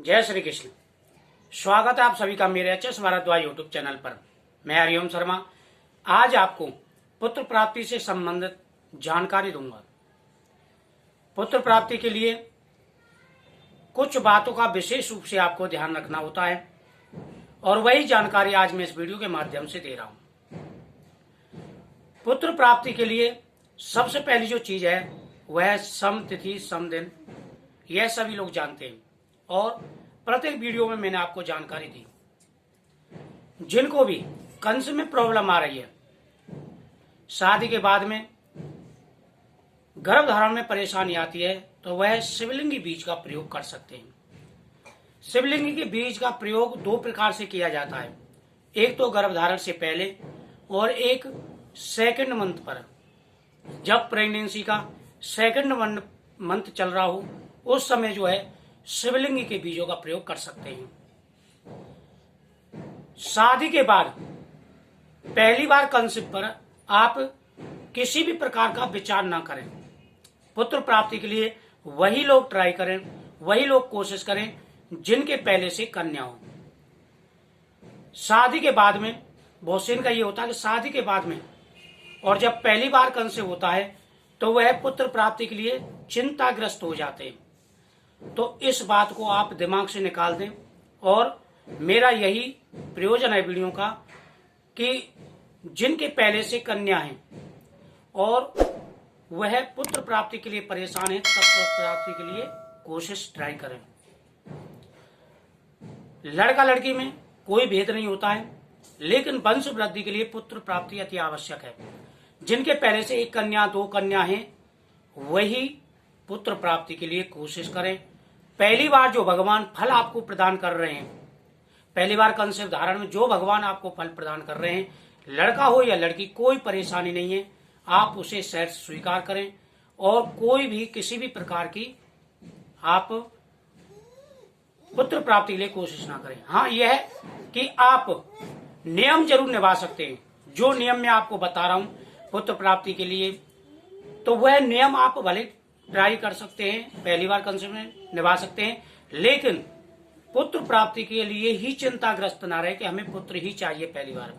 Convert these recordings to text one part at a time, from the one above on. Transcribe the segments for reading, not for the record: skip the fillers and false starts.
जय श्री कृष्ण। स्वागत है आप सभी का मेरे एचएस भारद्वाज यूट्यूब चैनल पर। मैं हरिओम शर्मा आज आपको पुत्र प्राप्ति से संबंधित जानकारी दूंगा। पुत्र प्राप्ति के लिए कुछ बातों का विशेष रूप से आपको ध्यान रखना होता है और वही जानकारी आज मैं इस वीडियो के माध्यम से दे रहा हूं। पुत्र प्राप्ति के लिए सबसे पहली जो चीज है वह सम तिथि सम दिन, यह सभी लोग जानते हैं और प्रत्येक वीडियो में मैंने आपको जानकारी दी। जिनको भी कंस में प्रॉब्लम आ रही है, शादी के बाद में गर्भधारण में परेशानी आती है, तो वह शिवलिंगी बीज का प्रयोग कर सकते हैं। शिवलिंगी के बीज का प्रयोग दो प्रकार से किया जाता है, एक तो गर्भधारण से पहले और एक सेकंड मंथ पर। जब प्रेगनेंसी का सेकंड मंथ चल रहा हो उस समय जो है शिवलिंगी के बीजों का प्रयोग कर सकते हैं। शादी के बाद पहली बार कंसीव पर आप किसी भी प्रकार का विचार ना करें। पुत्र प्राप्ति के लिए वही लोग ट्राई करें, वही लोग कोशिश करें जिनके पहले से कन्या हो। शादी के बाद में बहुत से इनका ये होता है कि शादी के बाद में और जब पहली बार कंसीव होता है तो वह पुत्र प्राप्ति के लिए चिंताग्रस्त हो जाते हैं। तो इस बात को आप दिमाग से निकाल दें और मेरा यही प्रयोजन है वीडियो का कि जिनके पहले से कन्या है और वह पुत्र प्राप्ति के लिए परेशान है, तब पुत्र प्राप्ति के लिए कोशिश ट्राई करें। लड़का लड़की में कोई भेद नहीं होता है, लेकिन वंश वृद्धि के लिए पुत्र प्राप्ति अति आवश्यक है। जिनके पहले से एक कन्या दो कन्या है वही पुत्र प्राप्ति के लिए कोशिश करें। पहली बार जो भगवान फल आपको प्रदान कर रहे हैं, पहली बार कंसेप्ट धारण में जो भगवान आपको फल प्रदान कर रहे हैं, लड़का हो या लड़की कोई परेशानी नहीं है, आप उसे सहर्ष स्वीकार करें और कोई भी किसी भी प्रकार की आप पुत्र प्राप्ति के लिए कोशिश ना करें। हाँ, यह है कि आप नियम जरूर निभा सकते हैं। जो नियम मैं आपको बता रहा हूं पुत्र प्राप्ति के लिए, तो वह नियम आप भले ट्राई कर सकते हैं, पहली बार कंसेप्ट में निभा सकते हैं, लेकिन पुत्र प्राप्ति के लिए ही चिंताग्रस्त ना रहे कि हमें पुत्र ही चाहिए पहली बार।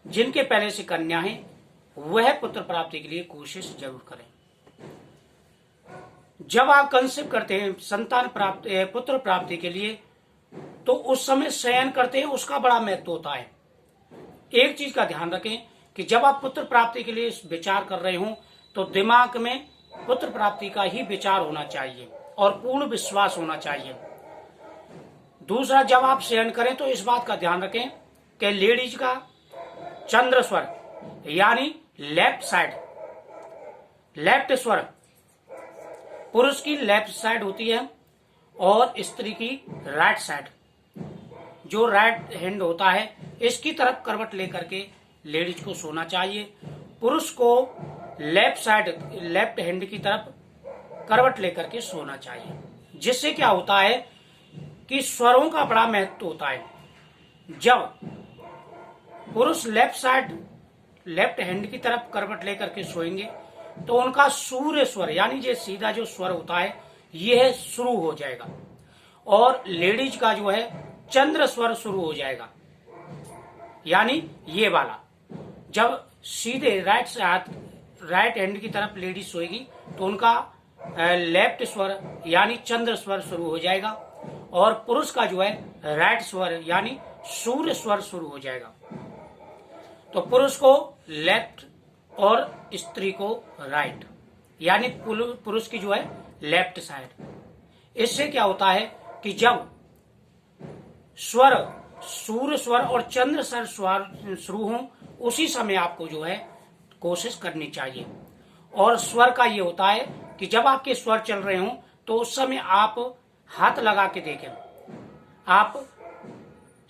जिनके पहले से कन्या है वह पुत्र प्राप्ति के लिए कोशिश जरूर करें। जब आप कंसेप्ट करते हैं संतान प्राप्त पुत्र प्राप्ति के लिए, तो उस समय शयन करते हैं, उसका बड़ा महत्व होता है। एक चीज का ध्यान रखें कि जब आप पुत्र प्राप्ति के लिए विचार कर रहे हो तो दिमाग में पुत्र प्राप्ति का ही विचार होना चाहिए और पूर्ण विश्वास होना चाहिए। दूसरा, जब आप शयन करें तो इस बात का ध्यान रखें कि लेडीज का चंद्र स्वर यानी लेफ्ट साइड, लेफ्ट स्वर पुरुष की लेफ्ट साइड होती है और स्त्री की राइट साइड, जो राइट हैंड होता है, इसकी तरफ करवट लेकर के लेडीज को सोना चाहिए। पुरुष को लेफ्ट साइड, लेफ्ट हैंड की तरफ करवट लेकर के सोना चाहिए। जिससे क्या होता है कि स्वरों का बड़ा महत्व होता है। जब पुरुष लेफ्ट साइड, लेफ्ट हैंड की तरफ करवट लेकर के सोएंगे तो उनका सूर्य स्वर यानी जो सीधा जो स्वर होता है यह शुरू हो जाएगा और लेडीज का जो है चंद्र स्वर शुरू हो जाएगा, यानी ये वाला। जब सीधे राइट से हाथ, राइट हैंड की तरफ लेडीज सोएगी तो उनका लेफ्ट स्वर यानी चंद्र स्वर शुरू हो जाएगा और पुरुष का जो है राइट स्वर यानी सूर्य स्वर शुरू हो जाएगा। तो पुरुष को लेफ्ट और स्त्री को राइट, यानी पुरुष की जो है लेफ्ट साइड। इससे क्या होता है कि जब स्वर, सूर्य स्वर और चंद्र स्वर शुरू हो उसी समय आपको जो है कोशिश करनी चाहिए। और स्वर का ये होता है कि जब आपके स्वर चल रहे हों तो उस समय आप हाथ लगा के देखें। आप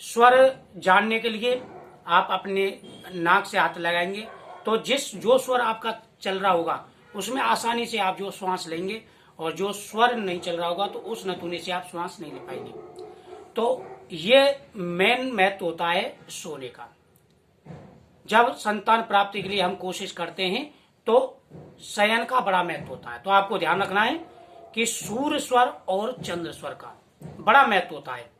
स्वर जानने के लिए आप अपने नाक से हाथ लगाएंगे तो जो स्वर आपका चल रहा होगा उसमें आसानी से आप जो श्वास लेंगे और जो स्वर नहीं चल रहा होगा तो उस नथुने से आप श्वास नहीं ले पाएंगे। तो ये मेन महत्व होता है सोने का। जब संतान प्राप्ति के लिए हम कोशिश करते हैं तो शयन का बड़ा महत्व होता है। तो आपको ध्यान रखना है कि सूर्य स्वर और चंद्र स्वर का बड़ा महत्व होता है।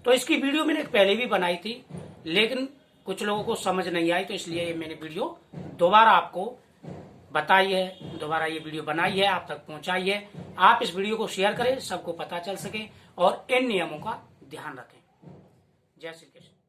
तो इसकी वीडियो मैंने पहले भी बनाई थी, लेकिन कुछ लोगों को समझ नहीं आई, तो इसलिए मैंने वीडियो दोबारा आपको बताई है, दोबारा ये वीडियो बनाई है, आप तक पहुंचाई है। आप इस वीडियो को शेयर करें, सबको पता चल सके और इन नियमों का ध्यान रखें। जय श्री कृष्ण।